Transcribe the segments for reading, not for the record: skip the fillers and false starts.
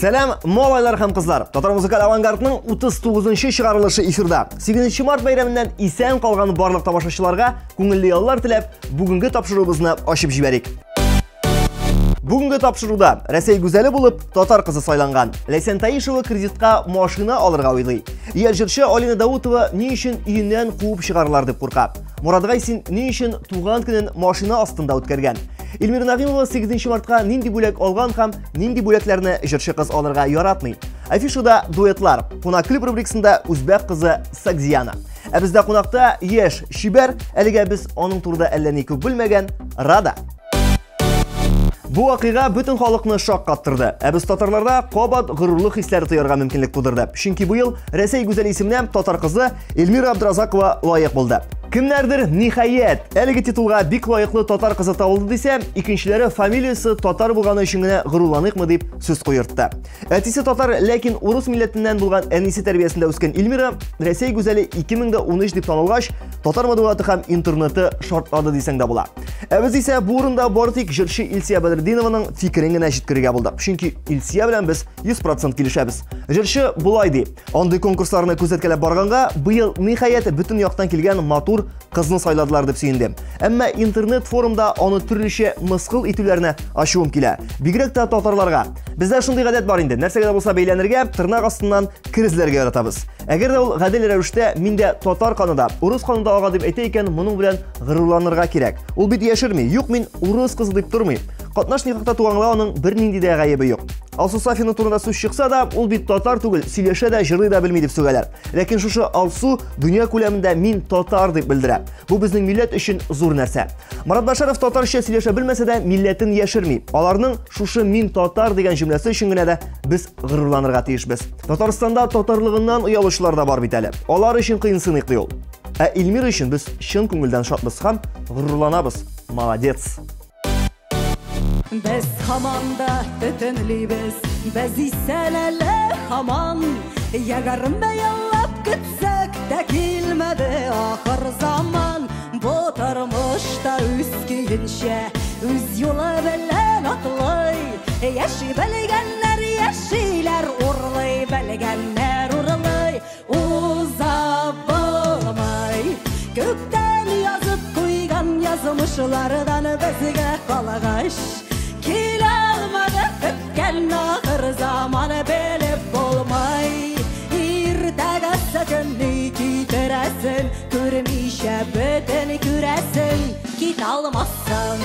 Сәлем, малайлар һәм кызлар. Татар музыкаль авангардның 39-нчы чыгарылышы эфирда. 8 март бәйрәменнән исән калган барлык тамашачыларга күңелле яллар теләп, бүгенге тапшыруыбызны ачып җибәрик. Бүгенге тапшыруда Рәсәй гүзәле булып татар кызы сайланган. Ләйсән Таишева кредитка машина алырга уйлый. Җырчы Алина Даутова ни өчен өеннән куып чыгарлар дип курка. Мурат Гайсин ни өчен туган көнен машина астында үткәргән. Илмир Нагыймова 8 мартка нинди бүләк алган һәм нинди бүләкләрне җырчы кыз алырга яратмый. Афишада дуэтлар. Кунак клип рубрикасында үзбәк кызы Сакзияна. Ә бездә кунакта яшь шибәр, әлегә без аның турында әллә ни күп белмәгән Рада. Бу вакыйга бөтен халыкны шаккаттырды. Ә без татарларда кабат горурлык хисләре тоярга мөмкинлек тудырды. Чөнки бу ел Рәсәй гүзәл исеменә татар кызы Эльмира Абдразакова лаек булды. Кемнәрдер ниһаять әлеге титулга бик лаеклы татар кызы табылды дисә, икенчеләре фамилиясе татар булганы өчен генә горурланыйкмы дип сүз куертты. Әтисе татар, ләкин урыс милләтеннән булган әнисе тәрбиясендә үскән Эльмира Рәсәй гүзәле 2013 дип танылгач, татар матбугаты һәм интернеты шартлады дисәң дә була. Ә без исә бу урында бары тик җырчы Илсия Бәдретдинованың фикерен генә җиткерергә булдык. Чөнки Илсия белән без 100% килешәбез. Җырчы булай ди: "Андый конкурсларны күзәткәләп барганга, быел ниһаять бөтен яктан килгән матур кызны сайладылар дип сөендем. Әмма интернет форумда аны төрлечә мыскыл итүләренә ачуым килә. Бигрәк тә татарларга. Бездә шундый гадәт бар инде. Нәрсәгә дә булса бәйләнергә, тырнак астыннан кирезләргә яратабыз. Әгәр дә ул гадел рәвештә миндә татар каныда, урыс каныда ага дип әйтә икән, моның белән горурланырга кирәк. Ул бит яшерми, юк мин урыс кызы дип тормый. Катнаш никахта туганга аның бернинди дә гаебе юк. Алсу Сафина турында сүз чыкса да, ул бит татар түгел, сөйләшә дә, җырлый да белми дип сөйләләр. Ләкин шушы Алсу дөнья күләмендә мин татар дип белдерә. Бу безнең милләт өчен зур нәрсә. Марат Башаров татарча сөйләшә белмәсә дә, милләтен яшерми. Аларның шушы мин татар дигән җөмләсе өчен генә дә без горурланырга тиешбез. Татарстанда татарлыгыннан уялучылар да бар бит әле. Алар өчен кыенсын иклый ул. Ә Эльмир өчен без чын күңелдән шатбыз һәм горурланабыз. Молодец. Без хаманда төтенлибез, без исән әле хаман. Ягарын бәяллап көтсәк тә килмәде ахыр заман. Бу тормышта үз көенчә, үз юлы белән атлый. Яши белгәннәр яшиләр, урлый белгәннәр урлый. Уза булмай, күктән язып куйган язмышлардан безгә калагаш. Kilalmadı öpken ahır zamanı belip olmay. İrtəgə sakınlı kiteresin, kürmüşə böteni küresin, kit almazsan.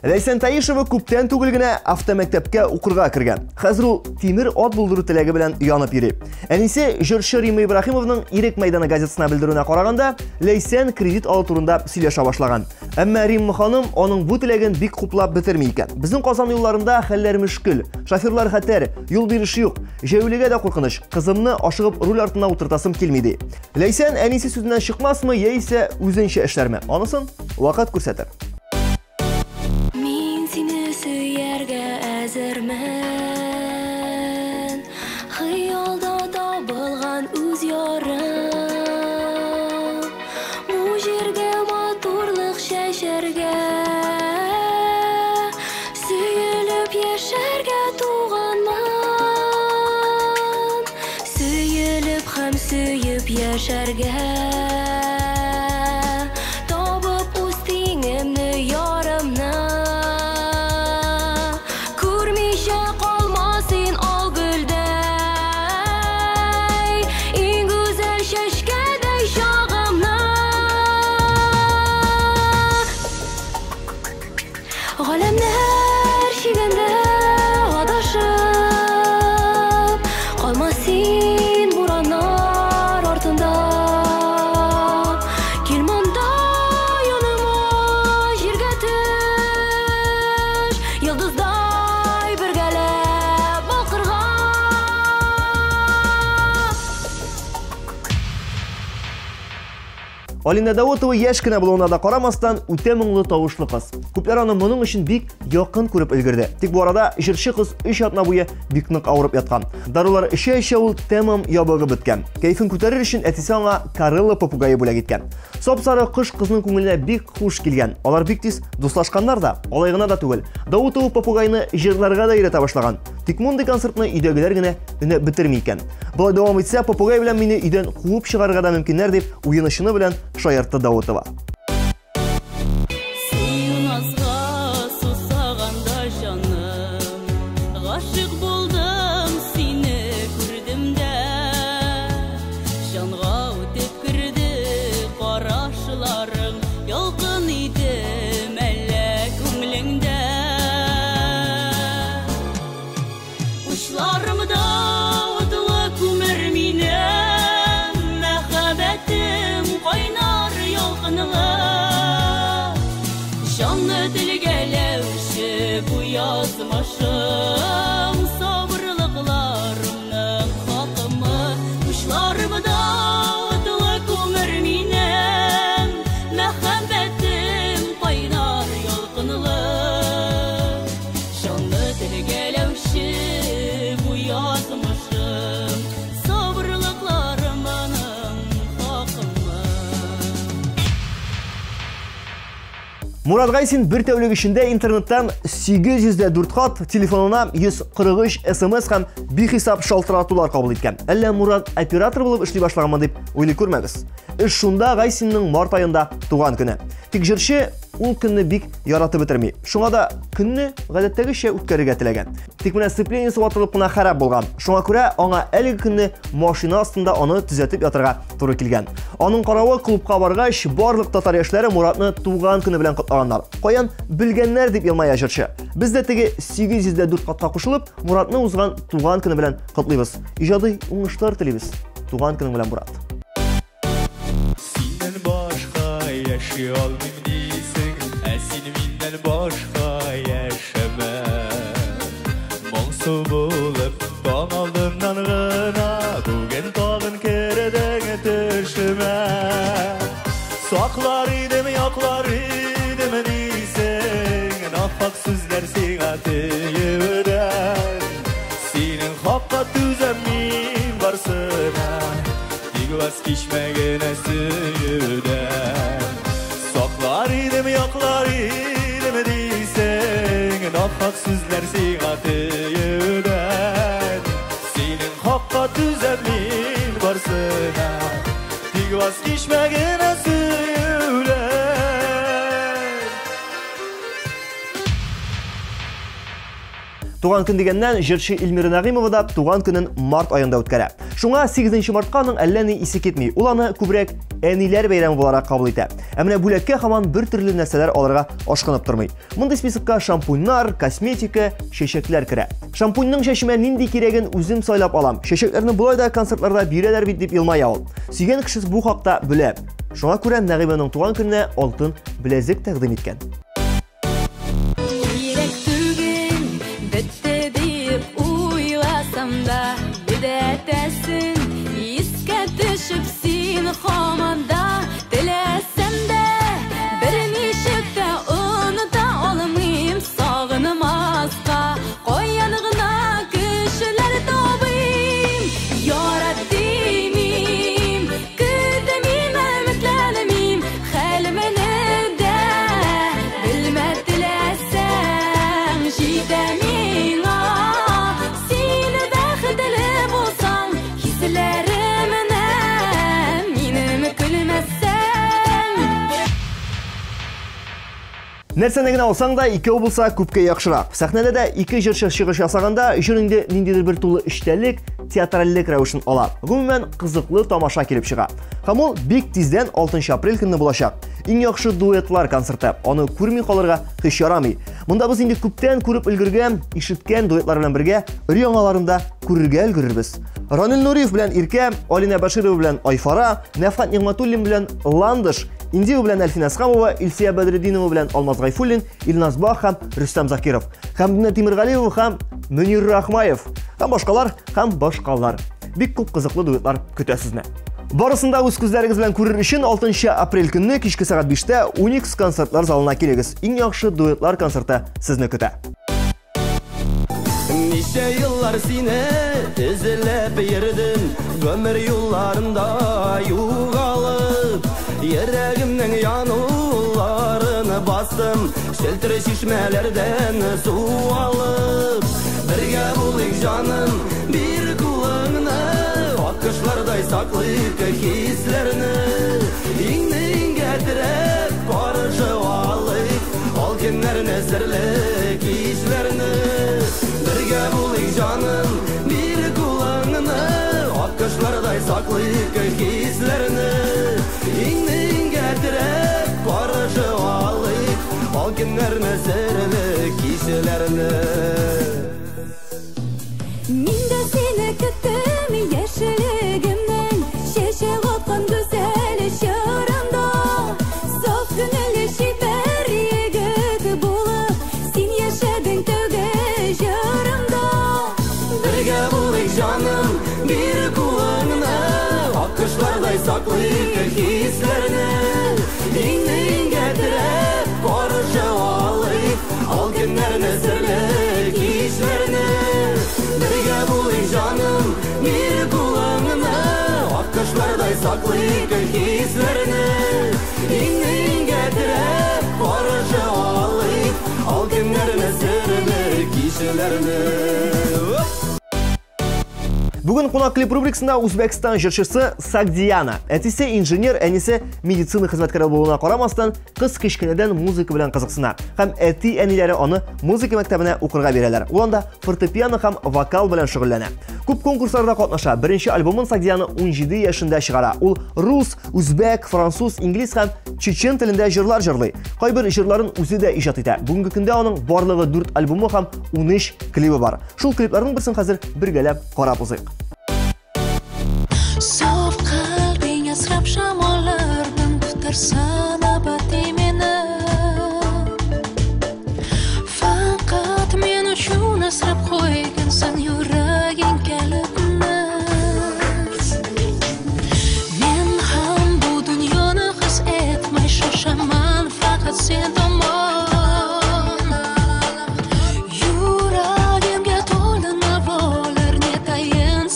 Ләйсән Таишева күптән түгел генә автомәктәпкә укырга кергән. Хәзер ул тимер ат булдыру теләге белән янып йөри. Әнисе җырчы Рима Ибраһимовның Ирек мәйданы газетасына белдерүенә караганда, Ләйсән кредит алу турында сөйләшә башлаган. Әмма Римма ханым аның бу теләген бик хуплап бетерми икән. Безнең Казан юлларында хәлләр мөшкел. Шоферлар хәтәр, юл биреше юк. Җәүлегә дә куркыныч. Кызымны ашыгып руль артына утыртасым килми ди. Ләйсән әнисе сүзеннән чыкмасмы, яисә үзенчә эшләрме? Анысын вакыт күрсәтер. Әзермен, хыялда табылган үз ярым. Бу җиргә матурлык чәчәргә, сөелеп яшәргә туганмын. Сөелеп һәм сөеп яшәргә. Галамнар шигәндә адашып, калма син бураннар артында. Алина Даутова яшь кенә булуына да карамастан үтә моңлы тавышлы кыз. Күпләр аны моның өчен бик якын күреп өлгерде. Тик бу арада җырчы кыз 3 атна буе бик нык авырып яткан. Дарулар эчә-эчә ул тәмам ябыгып беткән. Кайфын күтәрер өчен әтисе аңа Карелла попугае бүләк иткән. Сап-сары кыш кызның күңеленә бик хуш килгән. Алар бик тиз дуслашканнар да, алай гына да түгел. Даутова попугайны җырларга да өйрәтә башлаган. Тик мондый концертны өйдәгеләр генә үне битерми икән. Болай дәвам итсә, попугай белән мине өйдән куып чыгарырга да мөмкиннәр дип уенышыны белән шаяртты Даутова. Мурат Гайсин бер тәүлек эчендә интернеттан 804 хат, телефонына 143 СМС һәм бихисап шалтыратулар кабул иткән. Әллә Мурат оператор булып эшли башлаганмы дип уйлый күрмәгез. Эш шунда Гайсинның март аенда туган көне. Тик җырчы ул көнне бик яратып бетерми. Шуңа да көнне гадәттәгечә үткәрергә теләгән. Тик менә сцепление ватылып кына харап булган. Шуңа күрә аңа әлеге көнне машина астында аны төзәтеп ятырга туры килгән. Аның каравы клубка баргач, барлык татар яшьләре Муратны туган көне белән кутлаганнар. Каян белгәннәр дип елмая җырчы. Без дә теге 804 хатка кушылып, Муратны узган туган көне белән котлыйбыз. Иҗади уңышлар телибез. Туган көне белән, Мурат. Синнән башка яши алмыйм дисең, син миннән башка яшәмә. Моңсу булып таң алдымнан гына, бүген тагын кердең төшемә. Саклар идем, яклар идем дисең, нахак сүзләр сиңа тиюдән. Синең хакка түзәм мин барсына, тик ваз кичмәгенә сөюдән. Саклар идем, яклар идем дисең, нахак сүзләр сиңа тиюдән. Синең хакка түзәм мин барсына, тик ваз кичмәгенә сөюдән. Туган көн дигәннән җырчы Илмира Нагыймова да туган көнен март аенда үткәрә. Шуңа 8 мартка аның әллә ни исе китми. Ул аны күбрәк әниләр бәйрәме буларак кабул итә. Ә менә бүләккә һаман бер төрле нәрсәләр алырга ашкынып тормый. Мондый спискка шампуньнар, косметика, чәчәкләр керә. Шампуньның чәчемә нинди кирәген үзем сайлап алам. Чәчәкләрне булай да концертларда бирәләр бит дип елмая ул. Сөйгән кешесе бу хакта белә. Шуңа күрә Нагыйманың туган көненә алтын беләзек тәкъдим иткән. Нәрсәне генә алсаң да икәү булса күпкә яхшырак. Сәхнәдә дә ике җырчы чыгыш ясаганда җырыңды ниндидер бер тулы эчтәлек, театральлек рәвешен ала. Гомумән кызыклы тамаша килеп чыга. Һәм ул бик тиздән 6 апрель көнне булачак. Иң яхшы дуэтлар концерты. Аны күрми калырга һич ярамый. Монда без инде күптән күреп өлгергән, ишеткән дуэтлар белән бергә өр-яңаларында күрергә өлгерербез. Ранил Нуриев белән Иркә, Алина Баширова белән Айфара, Нәфхат Нигъмәтуллин белән Ландыш, Индия белән Әлфин Асхамова, Илсия Бәдретдинова белән Алмаз Гайфуллин, Илназ Бах һәм Рөстәм Закиров, Хәмдинә Тимергалиева һәм Мөнир Рахмаев, һәм башкалар. Бик күп кызыклы дуэтлар көтә сезне. Барысында үз күзләрегез белән күрер өчен 6 апрель көнне кичке сагат 5-тә Unix концертлар залына килегез. Иң яхшы дуэтлар концерты сезне көтә. Ничә еллар сине эзләп йөрдем, гомер юлларында югалып, йөрәгемнең януларын бастым, шелтер чишмәләрдән су алып. Бергә булыйк җаным, бир кулыңны, аккышлардай саклыйк хисләрне. Иңне терәп каршы алыйк, ал көннәрне серле кичләрне. Бергә булыйк җаным, бир кулыңны, аккышлардай саклыйк хисләрне. Иңне терәп каршы алыйк, ал көннәрне серле кичләрне. Миндә сине көттем яшьлегемнән, чәчәк аткан гүзәл чорымда. Саф күңелле чибәр егет булып, син яшәдең тәүге җырымда. Бергә булыйк җаным, бир кулыңны, аккышлардай саклыйк хисләрне. Иңне терәп каршы алыйк, ал көннәрне серле кичләрне. Бергә булыйк җаным, бир кулыңны, аккышлардай саклыйк хисләрне. Иңне терәп каршы алыйк, ал көннәрне серле кичләрне. Бүген кунак клип рубрикасында Үзбәкстан җырчысы Сагдиана. Әтисе инженер, әнисе медицина хезмәткәре булуына карамастан, кыз кичкенәдән музыка белән кызыксына. Һәм әти-әниләре аны музыка мәктәбенә укырга бирәләр. Ул анда фортепиано һәм вокал белән шөгыльләнә. Күп конкурсларда катнаша. Беренче альбомын Сагдиана 17 яшендә чыгара. Ул рус, үзбәк, француз, инглиз һәм чечен телендә җырлар җырлый. Кайбер җырларын үзе дә иҗат итә. Бүгенге көндә аның барлыгы 4 альбомы һәм 13 клипы бар. Шул клипларның берсен хәзер бергәләп карап узыйк. Sof qalbing asrab shamollardan tutarsan abadiy meni. Faqat men uchun asrab qo'ygansan yuraging kalitni. Men ham bu dunyoni his etmay shoshaman faqat sen tomon. Yuragimga to'ldi navolar netayin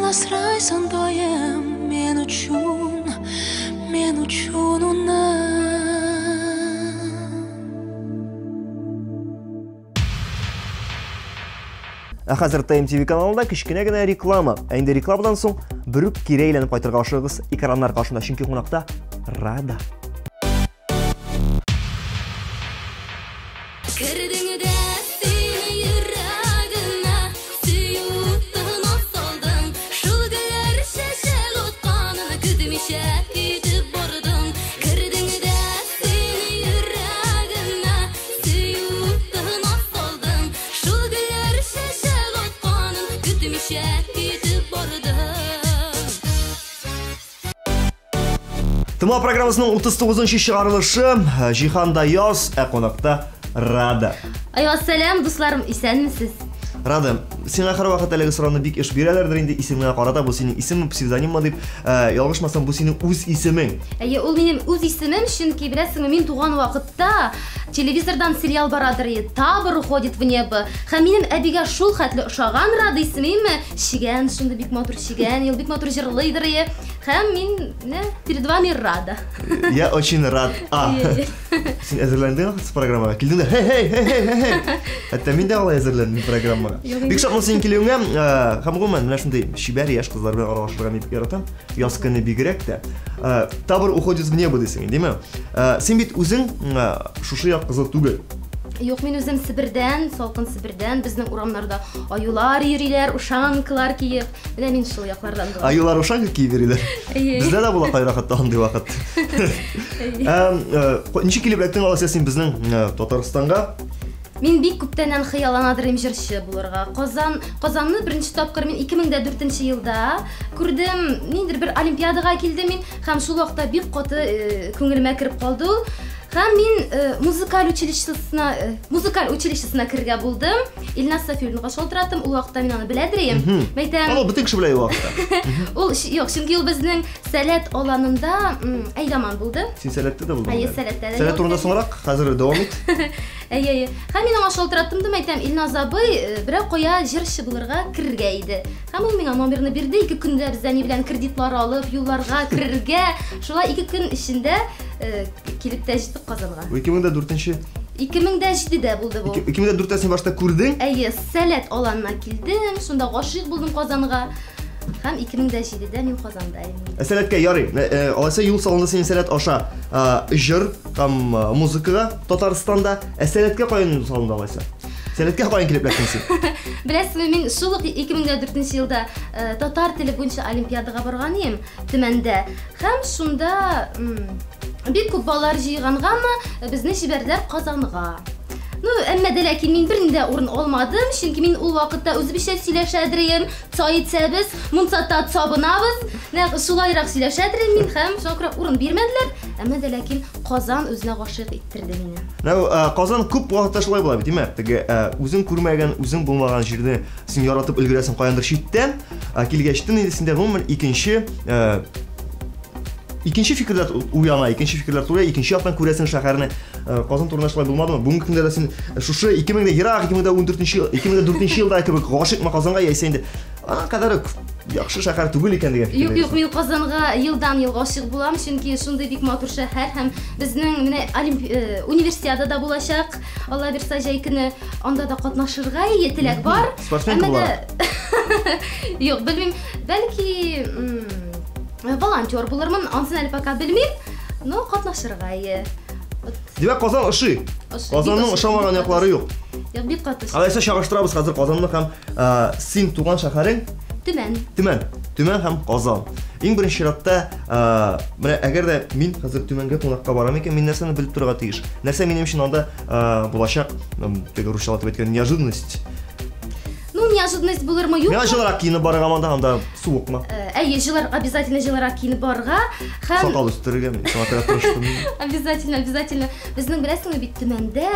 Сен асрайсың доем мен учун уна. Хәзер ТМТV каналында кичкенә генә реклама. Әнде рекламадан соң бүрек кире әйләнеп кайтырга ашыгыз экраннар каршында, чөнки кунакта Рада. Тыма программасының 39-нчы чыгарылышы Җиһанда яз, кунакта Рада. Ассалам, дусларым, исәнмесез? Рада, сиңа һәр вакыт әлеге сорауны бик еш бирәләрдер инде, исемеңә карата бу синең исемең, псевдониммы дип, ялгышмасам бу синең үз исемең. Ул минем үз исемем, чөнки беләсеңме, мин туган вакытта телевизордан сериал барадыр, табыр уходит в небо. Һәм минем әбигә шул хәтле ошаган Рада исемеме, Шигән, шунда бик матур Шигән, ел бик матур җырлыйдыр. Һәм мин, перед вами Рада. Я очень рад. Син әзерләндең с программага? Килдең дә, хей. Хәтта мин дә алай әзерләндем программага. Бик шатмын син килүеңә, һәм гомумән менә шундый шибәр яшь кызлар белән аралашырга мин яратам. Яз көне бигрәк тә. Табыр уходит в небо дисең, димме? Син бит үзең шушы як кызы түгел. Юк, мин үзем Себердән, салкын Себердән, безнең урамнарда аюлар йөриләр, ушанкалар киеп. Менә мин шул яклардан булам. Аюлар ушанка киеп йөриләр. Бездә дә була кайракатта андый вакыт. Ничек килеп эләктең алайса син безнең Татарстанга? Мин бик күптәннән хыялланадырым җырчы булырга. Казанны беренче тапкыр мин 2004 елда күрдем. Ниндидер бер олимпиадага килдем мин һәм шул вакытта бик каты күңелемә кирип калды ул. Һәм мин музыкаль училищесына кирергә булдым. Илназ Сафиевнага шалтыраттым. Ул вакытта мин аны беләдер. Мәйтәм. Ул бөтен кеше белә ул вакытта. Ул юк, чөнки ул безнең сәләт аланында әйдаман булды. Син сәләттә дә булдың. Сәләттә. Сәләт турында соңрак, хәзер дәвам ит. Һәм мин аңа шалтыраттым да әйтәм, Илназ абый берәр кая җырчы булырга кирергә иде. Һәм ул миңа номерны бирде. 2 көндә без әни белән кредитлар алып, юлларга кирергә. Шулай 2 көн эчендә килеп тә җиттек Казанга. 2007-дә булды бу. 2004-тә син башта күрдең? Сәләт аланына килдем. Шунда гашыйк булдым Казанга. Һәм 2007-дә мин Казанда идем. Сәләткә ярый. Алайса юл салынды син сәләт аша җыр һәм музыкага Татарстанда. Сәләткә каян салынды алайса? Сәләткә каян килеп эләктең син? Беләсезме, мин шул 2004 елда татар теле буенча олимпиадага барган идем Төмәндә. Һәм шунда бик күп балалар җыйгангамы, безне җибәрделәр Казанга. Әмма дә ләкин мин бернидә урын алмадым, чөнки мин ул вакытта үзебезчә сөйләшәдерем, цай итсәбез, мунсатта сабынабыз. Шулайрак сөйләшәдерем мин һәм шуңа урын бирмәделәр. Әмма дә ләкин Казан үзенә гашыйк иттерде мине. Казан күп вакытта шулай була бит, димме? Теге үзең күрмәгән, үзең булмаган җирне син яратып өлгерәсең каяндыр читтән, килгәчтен инде синдә гомумән икенче фикерләр уяна, икенче фикерләр туры, икенче яктан күрәсең шәһәрне. Казан турында шулай булмадымы? Бүгенге көндә дә син шушы 2014 елда кебек гашыйкмы Казанга яисә инде кадәр яхшы шәһәр түгел икән дигән фикер. Юк, мин Казанга елдан-ел гашыйк булам, чөнки шундый бик матур шәһәр һәм безнең менә универсиадада булачак. Алла бирсә җәй көне анда да катнашырга теләк бар. Юк, белмим, бәлки волонтер булырмын, ансын әле пока белмим, но катнашырга Димәк, Казан ошый. Казанның ошамаган яклары юк. Юк, бик каты. Алайса чагыштырабыз хәзер Казанны һәм син туган шәһәрең Төмән һәм Казан. Иң беренче чиратта, менә әгәр дә мин хәзер Төмәнгә кунакка барам икән, мин нәрсәне белеп торырга тиеш. Нәрсә минем өчен анда булачак, теге русчалап әйткән неожиданность. Неожиданность булырмы юк? Мен җылырак киенеп барырга анда суыкмы? Җылар обязательно җылырак киенеп барырга һәм сакал үстерергә мин шуңа керә тырыштым. Обязательно. Безнең беләсеңме бит Төмәндә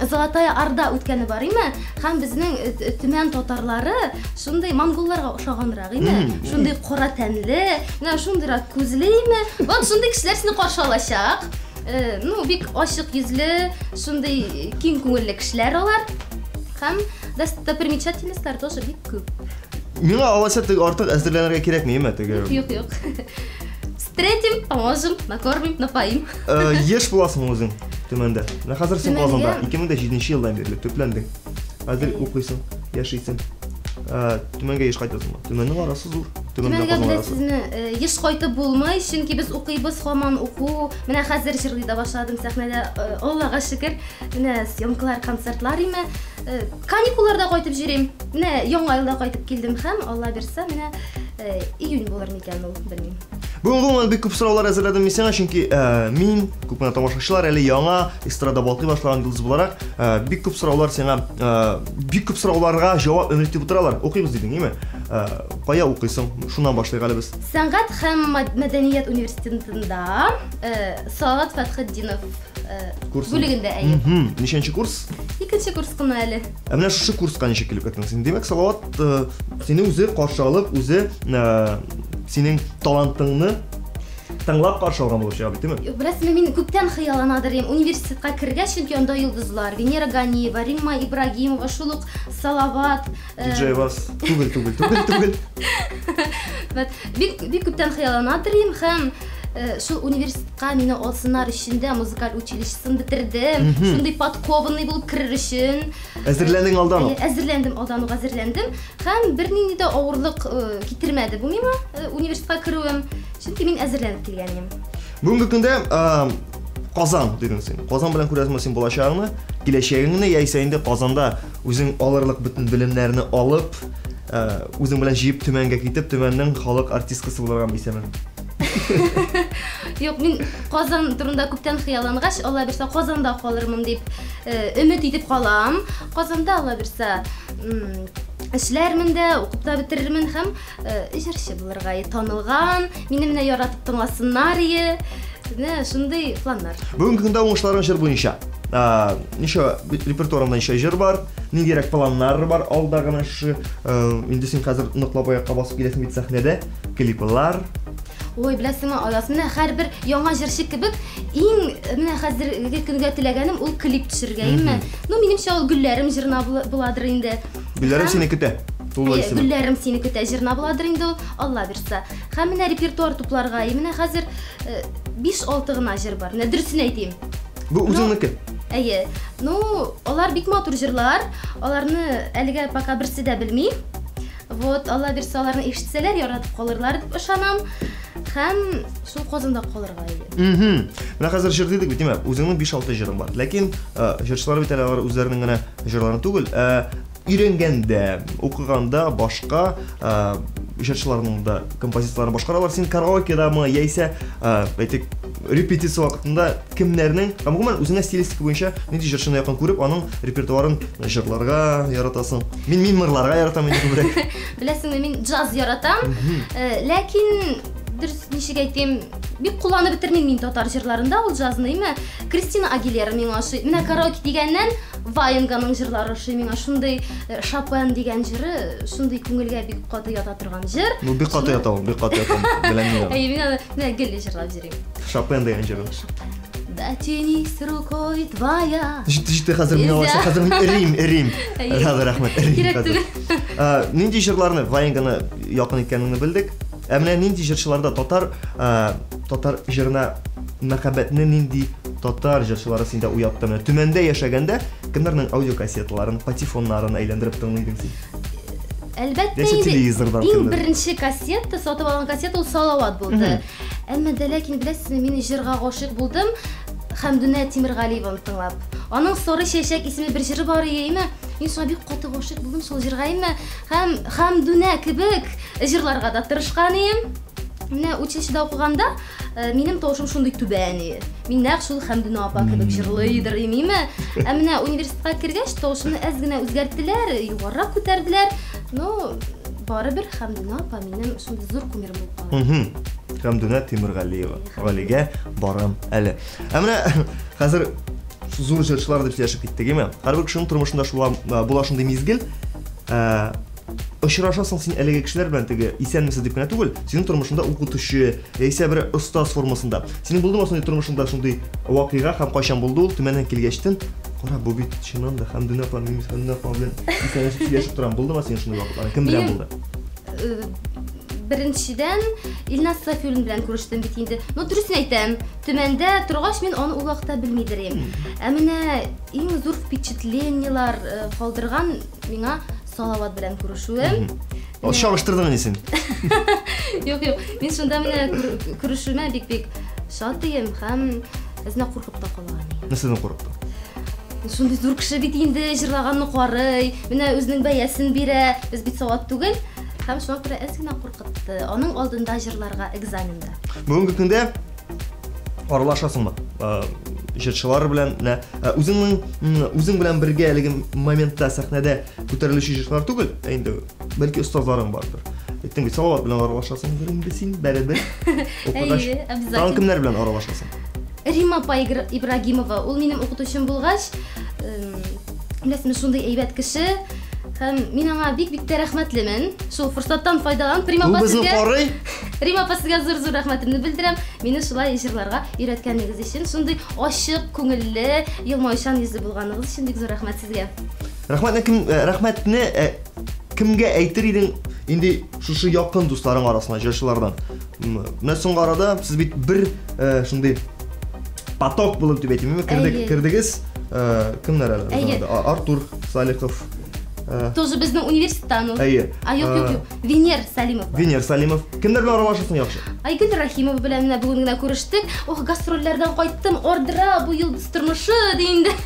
Золотая Орда үткәне бар име? Һәм безнең Төмән татарлары шундый монголларга ошаганрак име? Шундый кара тәнле, менә шундыйрак күзле име? Вот шундый кешеләр сине каршы алачак. Бик ачык йөзле, шундый киң күңелле кешеләр алар. Һәм достопримечательностьләр тоже бик күп. Миңа алайса артык әзерләнергә кирәкми, әмма теге. Юк. Встретим, поможем, накормим, напоим. Еш буласың үзең Төмәндә. Менә хәзер син Төмәндә. Казанда 2007 елдан бирле төпләндең. Хәзер укыйсың, яшисың. Төмәнгә еш кайтасыңмы? Төмәннең арасы зур. Төмәнгә Казан арасы. беләсезме, еш кайтып булмый, чөнки без укыйбыз, һаман уку. Менә хәзер җырлый да башладым сәхнәдә. Аллага шөкер. Менә съемкалар, концертлар име. Каникулларда кайтып җөрим. Менә яңа елда кайтып килдем һәм Алла бирсә, менә июнь булыр микән ул, белмим. Бүген бик күп сораулар әзерләдем мин сиңа, чөнки мин күпме тамашачылар әле яңа эстрада балкый башлаган йолдыз буларак, бик күп сораулар сиңа, бик күп сорауларга җавап өмет итеп утыралар. Укыйбыз дидең, име? Кая укыйсың? Шуннан башлыйк әле без. Сәнгать һәм мәдәният университетында Салават Фәтхетдинов бүлегендә әйе. Ничәнче курс? Икенче курс кына әле. Менә шушы курска ничек килеп кеттең син? Демәк, Салават сине үзе каршы алып, үзе синең талантыңны тыңлап каршы алган булып чыга бит, әйеме? Беләсезме, мин күптән хыялланадыр университетка кергәч, чөнки анда йолдызлар, Венера Ганиева, Римма Ибрагимова, шул ук Салават. Диджей вас. Түгел. Бик күптән хыялланадыр һәм шул университетка мине алсыннар өчен дә музыкаль училищесын бетердем. Шундый подкованный булып керер өчен Әзерләндең алдан. Әзерләндем, алдан ук әзерләндем һәм бернинди дә авырлык китермәде бу миңа университетка керүем. Чөнки мин әзерләнеп килгәнем. Бүгенге көндә Казан дидең син. Казан белән күрәсезме син булачагыңны, киләчәгеңне яисә инде Казанда үзең алырлык бөтен белемнәрне алып, үзең белән җыеп Төмәнгә китеп, Төмәннең халык артисткасы булырга исәмен. Юк, мин Казан турында күптән хыяллангач, Алла бирсә Казанда калырмын дип өмет итеп калам. Казанда Алла бирсә эшләрмен дә, укып та бетерермен һәм җырчы булырга танылган, мине менә яратып тыңласыннар ие. Менә шундый планнар. Бүгенге көндә уңышларың җыр буенча. Ничә репертуарында ничә җыр бар? Ниндирәк планнар бар алда гына шу? Инде син хәзер ныклап аякка басып киләсең бит сәхнәдә. Клиплар. Ой, беләсеңме, Аяз, менә һәрбер яңа җырчы кебек иң менә хәзерге көнгә теләгәнем ул клип төшергә име. Ну, минемчә ул гөлләрем җырына буладыр инде. Гөлләрем сине көтә. Гөлләрем сине көтә җырына буладыр инде ул, Алла бирсә. Һәм менә репертуар тупларга, менә хәзер 5-6 гына җыр бар. Менә дөресен әйтим. Бу үзеңнеке. Әйе. Ну, алар бик матур җырлар. Аларны әлегә пока берсе дә белми. Вот, Алла бирсә аларны ишетсәләр, яратып калырлар дип ышанам. Һәм шул Казанда калырга ие. Менә хәзер җыр дидек бит, әйме? Үзеңнең 5-6 җырың бар. Ләкин җырчылар бит алар үзләренең генә җырларын түгел, өйрәнгәндә, укыганда башка җырчыларның да композицияларын башкаралар. Син караокедамы яисә әйтик репетиция вакытында кемнәрнең, гомумән үзеңә стилистика буенча нинди җырчыны якын күреп, аның репертуарын җырларга яратасың. Мин мырларга яратам инде күбрәк. Беләсеңме, мин джаз яратам. Ләкин дөрес ничек әйтим, бик кулланып бетермим мин татар җырларында ул джазны, име? Кристина Агилера миңа ошый. Менә караоке дигәннән Ваенганың җырлары ошый миңа, шундый Шопен дигән җыры, шундый күңелгә бик каты ята торган җыр. Бу бик каты ята, беләм мин. Менә гелле җырлап җөрим. Шопен дигән җыры. Дотянись рукой твоя. Җитте хәзер миңа васа, хәзер Рим. Рәхмәт, Рим. Нинди җырларны Ваенганы якын икәнеңне белдек. Менә нинди җырчыларда татар җырына мәхәббәтне нинди татар җырчылары синдә уятты? Менә Төмәндә яшәгәндә кемнәрнең аудиокассеталарын, патефоннарын әйләндереп тыңлыйдың син? Әлбәттә, иң беренче кассета, сатып алган кассета ул Салават булды. Әмма дә ләкин беләсезме, мин җырга гашыйк булдым Хәмдүнә Тимергалиеваны тыңлап. Аның Сары чәчәк исемле бер җыры бар иде, мин шуңа бик каты гашыйк булдым шул җырга, һәм Хәмдүнә кебек җырларга да тырышкан идем. Менә училищеда укыганда минем тавышым шундый түбән иде. Мин нәкъ шул Хәмдүнә апа кебек җырлыйдыр име. Ә менә университетка кергәч тавышымны әз генә үзгәрттеләр, югарырак күтәрделәр. Ну, барыбер Хәмдүнә апа минем шундый зур кумирым булып калды. Хәмдүнә Тимергалиева. Галигә барам әле. Ә менә хәзер зур җырчылар дип сөйләшеп киттек, име? Һәрбер кешенең тормышында була шундый мизгел. Очрашасың син әлеге кешеләр белән теге исәнмесез дип кенә түгел, синең тормышында укытучы яисә бер остаз формасында. Синең булдымы шундый тормышында шундый вакыйга һәм кайчан булды ул? Төмәннән килгәчтен, кара, бу бит чыннан да Хәмдүнә апа, мин Хәмдүнә апа белән исәнләшеп сөйләшеп торам. Булдымы синең шундый вакытлар? Кем белән булды? Беренчедән Илназ Сафиуллин белән күрештем бит инде. Ну дөресен әйтәм, төмәндә торгач мин аны ул вакытта белмидерем. Ә менә иң зур впечатлениялар калдырган миңа Салават белән күрешүем. Ул чагыштырдың инде. Юк, мин шунда менә күрешүемә бик шат идем һәм үзенә куркып та калган. Нәрсәдән курыктың? Шундай зур кеше бит инде, җырлаганны карый, менә үзенең бәясен бирә, без бит сават түгел. Һәм шуңа күрә әзгенә куркытты. Аның алдында җырларга экзаменда. Бүгенге көндә аралашасыңмы? Җырчылар белән, үзең белән бергә әлеге моментта сәхнәдә күтәрелүче җырчылар түгел, инде бәлки остазларың бардыр. Әйттең бит, Салават белән аралашасың, инде син бәрабер. Әйе, обязательно. Кемнәр белән аралашасың? Рима Ибрагимова, ул минем укытучым булгач, беләсезме, шундай әйбәт кеше. Һәм мин аңа бик тә рәхмәтлемен. Шул форсаттан файдаланып Рима апасыга зур рәхмәтемне белдерәм. Мине шулай җырларга өйрәткәнегез өчен, шундый ачык күңелле, елмайчан йөзле булганыгыз өчен бик зур рәхмәт сезгә. Рәхмәтне кемгә әйтер идең? Инде шушы якын дусларың арасына җырчылардан. Менә соңгы арада сез бит бер шундый поток булып дип әйтәм, кирдегез. Кемнәр әле? Артур Салихов. Тоже безнең университеттан ул. Юк. Венер Салимов. Кемнәр белән аралашасың яхшы? Айгөл Рахимова белән менә бүген генә күрештек. Гастрольләрдән кайттым, ордера бу йолдыз тормышы дигәндә.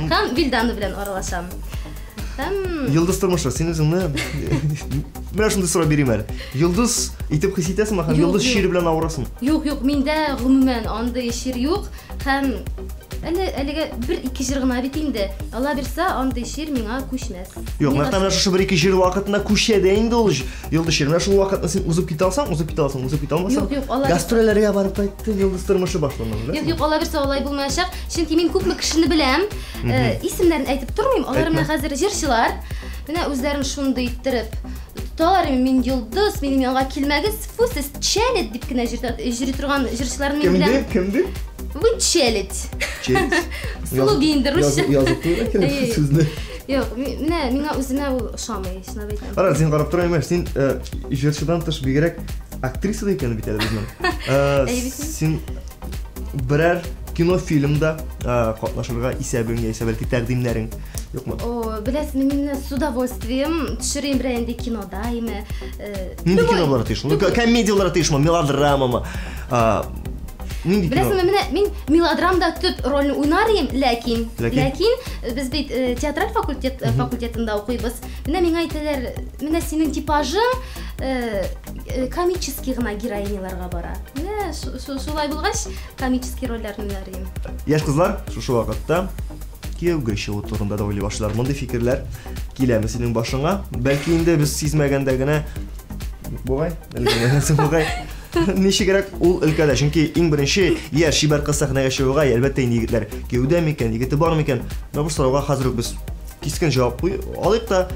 Һәм Вилдана белән аралашам. Йолдыз тормышы, син үзеңне менә шундый сорап бирим әле. Йолдыз итеп хис итәсеңме һәм йолдыз шире белән авырасың? Юк, миндә гомумән андый шир юк. Һәм әлегә бер-ике җыр гына бит инде. Алла бирсә, андый шир миңа күчмәс. Юк, менә шушы бер-ике җыр вакытында күчә дә инде ул йолдыз шир. Менә шул вакытны син узып китә алсаң, узып китә алмасаң. Гастрольләргә барып кайттың, йолдыз тормышы башланды. Юк, алла бирсә, алай булмаячак. Чөнки мин күпме кешене беләм, исемнәрен әйтеп тормыйм. Алар менә хәзер җырчылар, менә үзләрен шундый иттереп тоталар, мин йолдыз, минем янга килмәгез, сез челет дип кенә җыри торган җырчыларны мин беләм. Кемди? Вы челет. Слугиндер русча. Язып куйган сүзне. Юк, менә миңа үземә ул ошамый, шуны әйтәм. Ара, син карап торам, син җырчыдан тыш бигрәк актриса да икән бит әле безнең. Син берәр кинофильмда катнашырга исәбең яисә бәлки тәкъдимнәрең юкмы? Беләсезме, мин с удовольствием төшерим бер инде кинода, име. Нинди кинолар тыйшмы? Комедиялар тыйшмы, мелодрамамы? Беләсезме, мин мелодрамада төп рольне уйнарым, ләкин без бит театраль факультетында укыйбыз. Менә миңа әйтәләр, менә синең типажың комический гына героиняларга бара. Менә шулай булгач, комический рольләрне уйнарым. Яшь кызлар, шушы вакытта кияүгә чыгу турында да уйлый башлар. Мондый фикерләр киләме синең башыңа? Бәлки инде без сизмәгәндә генә бугай, ничегрәк ул өлкәдә, чөнки иң беренче яшь шибәр кыз сәхнәгә чыгуга әлбәттә инде егетләр кияүдә микән, егете бар микән? Менә бу сорауга хәзер үк без кискен җавап алыйк та,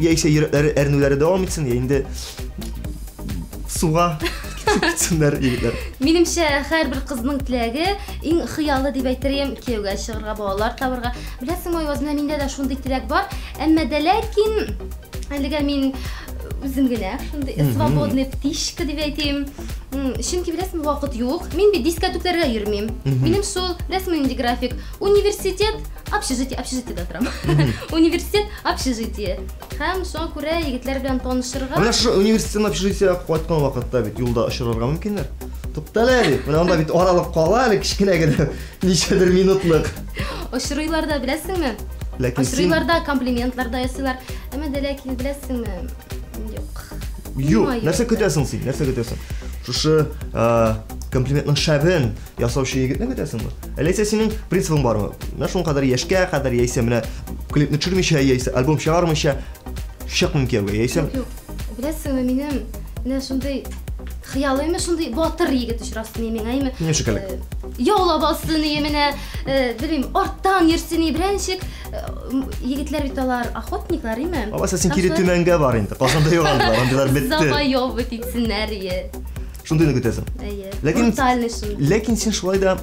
яисә йөрәкләре әрнүләре дәвам итсен, инде суга китсеннәр егетләр. Минемчә, һәрбер кызның теләге, иң хыялы дип әйтерем, кияүгә чыгарга, балалар табарга. Беләсеңме, өзенә миндә дә шундый теләк бар, әмма дә ләкин әлегә мин үзем генә шундый свободный птичка дип әйтим. Чөнки беләсеңме, вакыт юк. Мин бит дискотекларга йөрмим. Минем шул, беләсеңме, инде график. Университет, общежитиедә торам. Университет, общежитие. Һәм шуңа күрә егетләр белән танышырга. Менә шу университеттан общежитиегә кайткан вакытта бит юлда очрарга мөмкиннәр. Туктала әле. Менә анда бит аралык кала әле кичкенә генә, ничәдер минутлык. Очрыйлар да, беләсеңме? Очрыйларда комплиментлар да ясыйлар. Әмма дә ләкин беләсеңме? Юк, нәрсә көтәсең син? Нәрсә көтәсең? Шушы комплиментның шәбен ясаучы егетне көтәсеңме? Әләйсә синең принципың бармы? Менә шуңа кадәр яшькә кадәр яисә менә клипны төшермичә яисә альбом чыгармыйча чыкмый кияүгә яисә? Беләсеңме, минем менә шундый хыялым, шундый батыр егет очрасын миңа, име? Ничек? Яулап алсын, менә белмим, арттан йөрсен беренчек. Егетләр бит алар охотниклар, име? Алайса син кире Төмәнгә бар инде. Казанда юк анда, андыйлар бетте. Завоёв итсеннәр. Шундыйны көтәсең. Ләкин син шулай да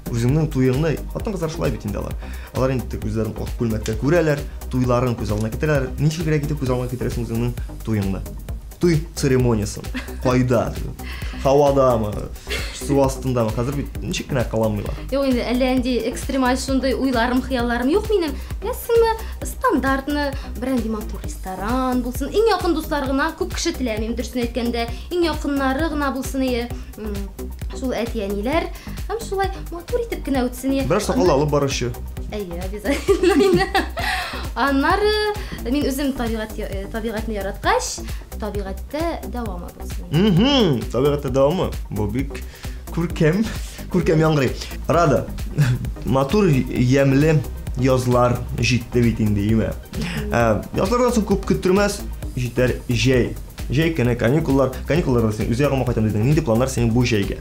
үзеңнең туеңны, хатын-кызлар шулай бит инде алар. Алар инде үзләрен ак күлмәктә күрәләр, туйларын күз алдына китерәләр. Ничегрәк итеп күз алдына китерәсең үзеңнең туеңны? той церемониясын. Кайда? Хавадамы? Су астындамы? Хәзер бит ничек кенә каламыйлар. Юк инде, әллә инде экстремаль шундай уйларым, хыялларым юк минем. Беләсеңме, стандартны бренди матур ресторан булсын. Иң якын дуслар гына, күп кеше теләмим, дөресен әйткәндә, иң якыннары гына булсын ие. Шул әти-әниләр, һәм шулай матур итеп кенә үтсен ие. Бер сакал алып барышы. Әйе, обязательно. Аннары мин үзем табигатьне яраткач, табигатьтә дәвамы булсын. Табигатьтә дәвамы. Бу бик күркәм яңгырый. Рада. Матур ямлы язлар җитте бит инде, юме. Язлардан соң күп көттермәс, җитәр җәй. Җәй кенә каникулларда син үз ягыма кайтам дидең. Нинди планнар синең бу җәйгә?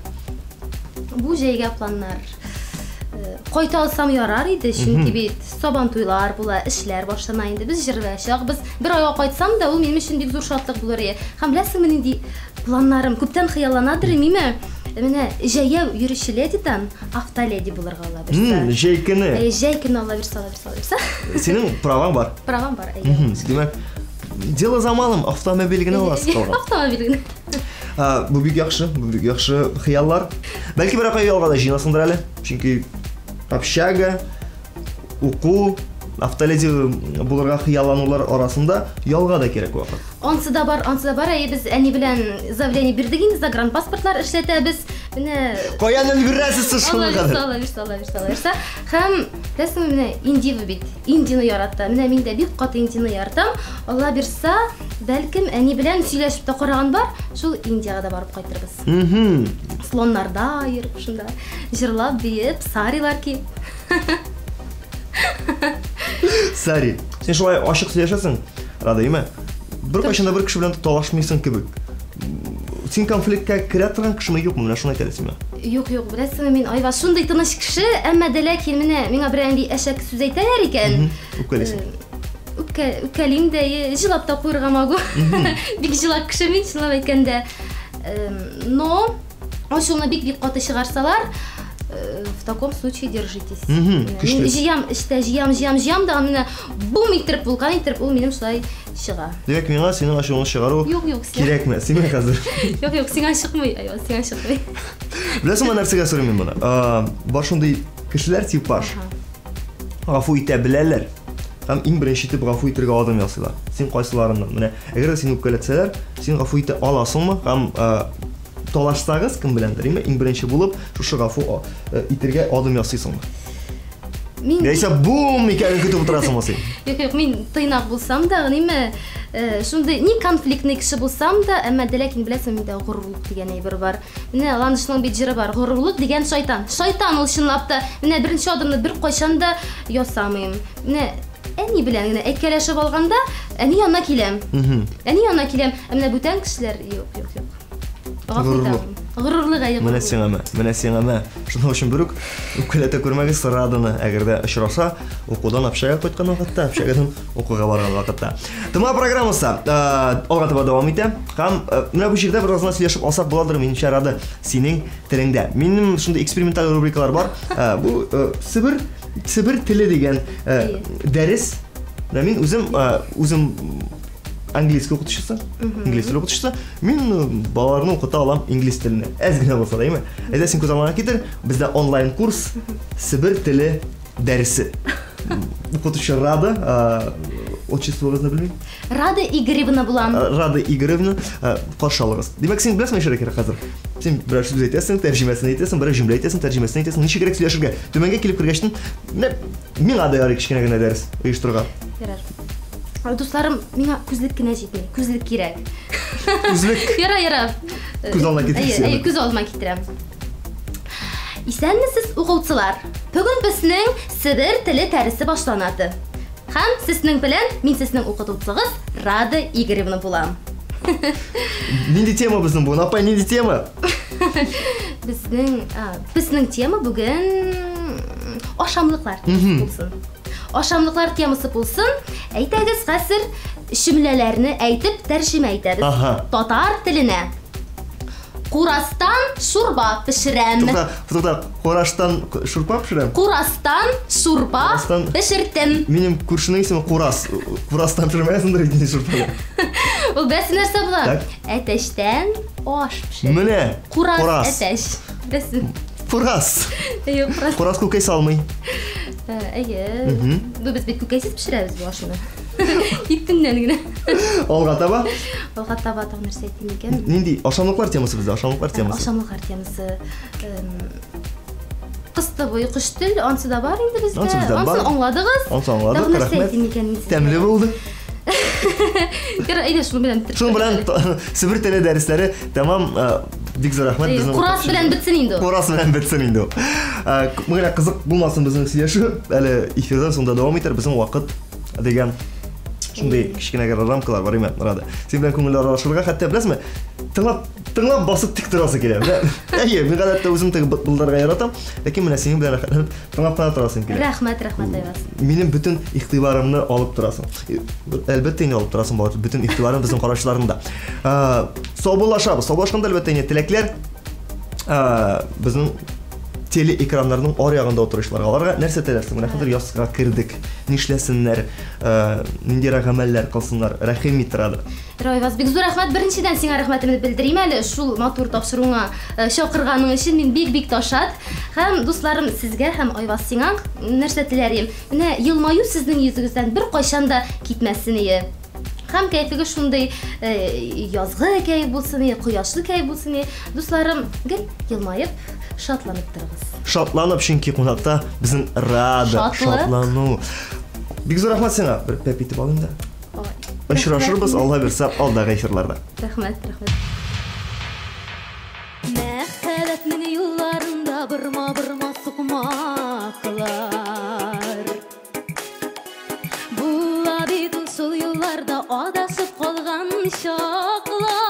Бу җәйгә планнар кайта алсам ярар иде, чөнки бит сабан туйлар була, эшләр башлана инде. Без җырлаячак, без бер айга кайтсам да, ул минем өчен бик зур шатлык булыр иде. Һәм беләсеңме, нинди планнарым күптән хыялланадыр мине. Менә җәяү йөрүчеләр дидән автоледи булырга ала берсе. Җәй көне. Җәй көне ала берсе. Синең праваң бар. Правам бар, әйе. Димәк, дело за малым, автомобиль генә аласыз калган. Автомобиль генә. Бу бик яхшы хыяллар. Бәлки бер ялга да җыйнасыңдыр әле. Чөнки общага, уку, автоледи булырга хыялланулар арасында ялга да кирәк вакыт. Ансы да бар, әйе, без әни белән заявление бирдек инде, загранпаспортлар эшләтәбез. Менә Каян өлгерәсез шуны кадәр. Салла. Һәм беләсеңме, менә Индия бит. Индияны ярата. Менә мин дә бик каты Индияны яратам. Алла бирсә, бәлкем әни белән сөйләшеп тә караган бар, шул Индияга да барып кайтырбыз. Слоннарда йөреп шунда җырлап, биеп, сарилар киеп. Сари, син шулай ачык сөйләшәсең, Радайма. Бер кайчанда бер кеше белән талашмыйсың кебек. Син конфликткә керә торган кешеме юкмы? Менә шуны әйтәсеңме? Юк, беләсеңме, мин айва шундый тыныч кеше, әмма дә ләкин менә миңа бер әнди әшәк сүз әйтәләр икән. Үпкәлисең. Үпкәлим дә, җылап та куырга магу. Бик җылап кеше мин, шулай әйткәндә. Но ашуны бик каты чыгарсалар, в таком случае держитесь. Җыям да менә бум итеп булган итеп ул минем шулай чыга. Димәк, миңа синең ашуыңны чыгару кирәкме? Сиңа хәзер. Юк, сиңа чыкмый. Сиңа чыкмый. Беләсеңме, нәрсәгә сорыйм мин моны? Бар шундый кешеләр типаж. Гафу итә беләләр. Һәм иң беренче итеп гафу итәргә адым ясыйлар. Син кайсыларыннан? Менә әгәр син үпкәләтсәләр, син гафу итә аласыңмы? Һәм талашсагыз кем беләндер, иң беренче булып шушы гафу итәргә адым ясыйсыңмы? Мин яисә бум икәнен көтеп утырасыңмы син? Юк, мин тыйнак булсам да, ниме шундый ни конфликтный кеше булсам да, әмма дә ләкин беләсең, миндә горурлык дигән әйбер бар. Менә Ландышның бит җыры бар. Горурлык дигән шайтан. Шайтан ул чынлап та. Менә беренче адымны бер кайчан да ясамыйм. Менә әни белән генә әйткәләшеп алганда, әни янына киләм. Менә бүтән кешеләр юк. Горурлык әйе. Менә сиңа. Шуның өчен берүк үпкәләтә күрмәгез Раданы, әгәр дә очраса, укудан общага кайткан вакытта, общагадан укуга барган вакытта. Тема программасы алга таба дәвам итә. Һәм менә бу җирдә бераздан сөйләшеп алсак буладыр, минемчә Рада, синең телеңдә. Минем шундый эксперименталь рубрикалар бар. Бу Себер теле дигән дәрес. Мин үзем английский укытучысы, инглиз теле укытучысы. Мин балаларны укыта алам инглиз теленә. Әз генә булса да, әйме? Әйдә син күз алдыңа китер, бездә онлайн курс Себер теле дәресе. Укытучы Рада, отчествоңызны белмим. Рада Игоревна булам. Рада Игоревна, каршы алыгыз. Димәк, син беләсеңме эшләргә кирәк хәзер? Син берәр сүз әйтәсең, тәрҗемәсен әйтәсең, берәр җөмлә әйтәсең, тәрҗемәсен әйтәсең, ничек кирәк сөйләшергә? Түмәнгә килеп кергәчтен, миңа да ярый кичкенә генә дәрес оештырырга. Ярар. Дусларым, миңа күзлек кенә җитми. Күзлек кирәк. Күзлек. Ярар. Күз алдына китерсең. Әйе, күз алдыма китерәм. Исәнмесез, укытучылар? Бүген безнең Себер теле дәресе башланады. Һәм сезнең белән мин сезнең укытучыгыз Рада Игоревна булам. Нинди тема безнең бүген? Апа, нинди тема? Безнең тема бүген ашамлыклар булсын. Ашамлыклар темасы булсын. Әйтәгез, хәзер җөмләләрне әйтеп тәрҗемә итәбез татар теленә. Курастан шурба пешерәм. Тута, Кураштан шурпа пешерәм. Курастан шурба Курастан- пешертем. Минем күршенең исеме Курас. Курастан пешермәсендер инде шурпа. Ул бәс нәрсә була? Так. Әтәштән аш пешер. Менә Курас әтәш. Бәсен. Курас. Курас. Курас күкәй салмый. Әйе. Бу без бит күкәйсез пешерәбез бу ашны. Иттеннән генә. Алга таба. Алга таба тагын нәрсә әйтим икән? Нинди ашамлыклар темасы бездә, ашамлыклар темасы. Ашамлыклар темасы. Кысты буй кыш тел, ансы да бар инде бездә. Ансы бездә бар. Ансын аңладыгыз. Ансы аңладык, Тагын нәрсә рәхмәт. әйтим икән мин сезгә? Тәмле булды. Кер, әйдә шуны белән бетерик. Шуның белән Себер теле дәресләре тәмам бик зур рәхмәт безнең. Курас белән бетсен инде. Курас белән бетсен инде. Менә кызык булмасын безнең сөйләшү, әле эфирдан соңда дәвам итәр безнең вакыт дигән шундый кичкенә рамкалар бар име, Рада. Син белән күңелләр аралашырга хәтта беләсезме? Тыңлап басып тик торасы килә. Әйе, мин гадәттә үзем тик булдырга яратам, ләкин менә синең белән тыңлап кына торасың килә. Рәхмәт, Айваз. Минем бүтән игътибарымны алып торасың. Әлбәттә инде алып торасың, бүтән игътибарым безнең карашларында. Саубуллашабыз. Саубуллашканда әлбәттә инде теләкләр безнең телеэкраннарның аръягында утырышларга. Аларга нәрсә теләрсең? Менә хәзер ясыга кирдек. Нишләсеннәр? Нинди гамәлләр кылсыннар? Рәхим иттерәдер. Айваз, бик зур рәхмәт. Беренчедән сиңа рәхмәтемне белдерим әле. Шул матур тапшыруыңа чакырганың өчен мин бик ташат. Һәм дусларым сезгә һәм Айваз сиңа нәрсә теләрим? Менә елмаю сезнең йөзегездән бер кайчан да китмәсен ие. Һәм кәйфегез шундый язгы кәйф булсын, кояшлы кәйф булсын. Дусларым, гел елмаеп, шатланып торыгыз. Шатланып, чөнки кунакта безнең Рада, шатлану. Бик зур рәхмәт сиңа. Бер пәп итеп алыйм да. Очрашырбыз, Алла берсә, алдагы эфирларда. Рәхмәт. Мәхәббәтнең юлларында бырма сукмаклар. Була бит шул юлларда адашып калган чаклар.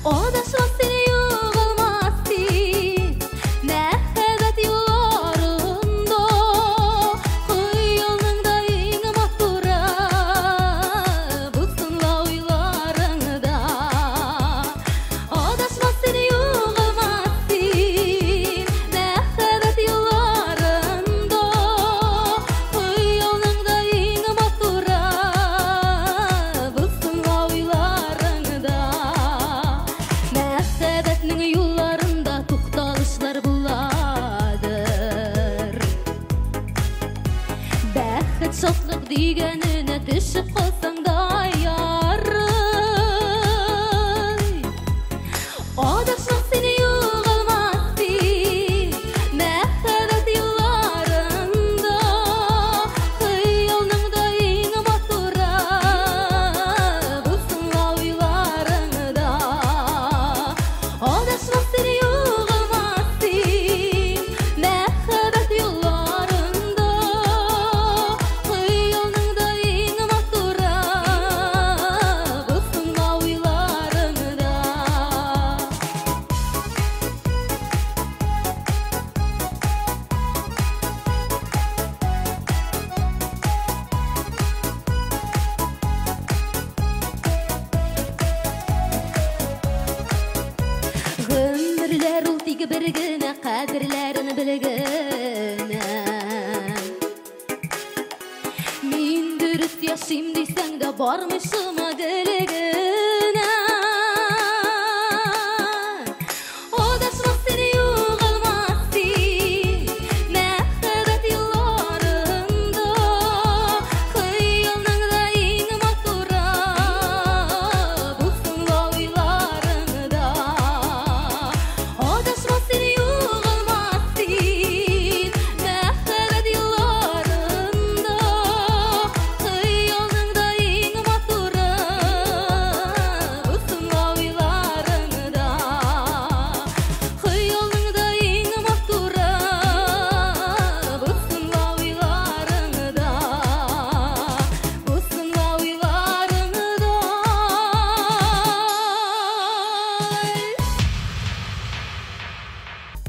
Адашмас сине югылмас син, мәхәббәт юлларында. Хыялың да иң матура, булсынла уйларыңда. Адашмас сине югылмас син, мәхәббәт юлларында. Хыялың да иң матура, булсынла уйларыңда. Мәхәббәтнең юлларында тукталышлар буладыр. Бәхет шатлык дигәненә төшеп калсаң да ярый. Адашмас сине югылмас син, мәхәббәт юлларында. Хыялың да иң матура, булсынла уйларыңда. Адашмас сине югылмас син, мәхәббәт юлларында. Хыялың да иң матура, булсынла уйларыңда. Гомерләр ул тик бер генә, кадерләрен белгәнә. Мин дөрес яшим дисәң дә бармы шума гелегенә. Адашмас сине югылмас син, мәхәббәт юлларында. Хыялың да иң матура, булсынла уйларыңда. Адашмас сине югылмас син, мәхәббәт юлларында. Хыялың да иң матура, булсынла уйларыңда. Хыялың да иң матура, булсынла уйларыңда. Булсынла уйларыңда.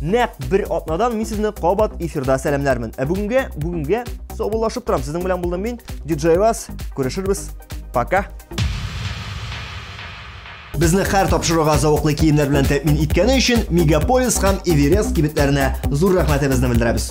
Нәкъ бер атнадан мин сезне кабат эфирда сәламләрмен. Бүгенгә саубуллашып торам. Сезнең белән булдым мин, диджей Айваз. Күрешербез. Пока. Безне һәр тапшыруга зауыклы киемнәр белән тәэмин иткәне өчен Мегаполис һәм Эверест кибетләренә зур рәхмәтебезне белдерәбез.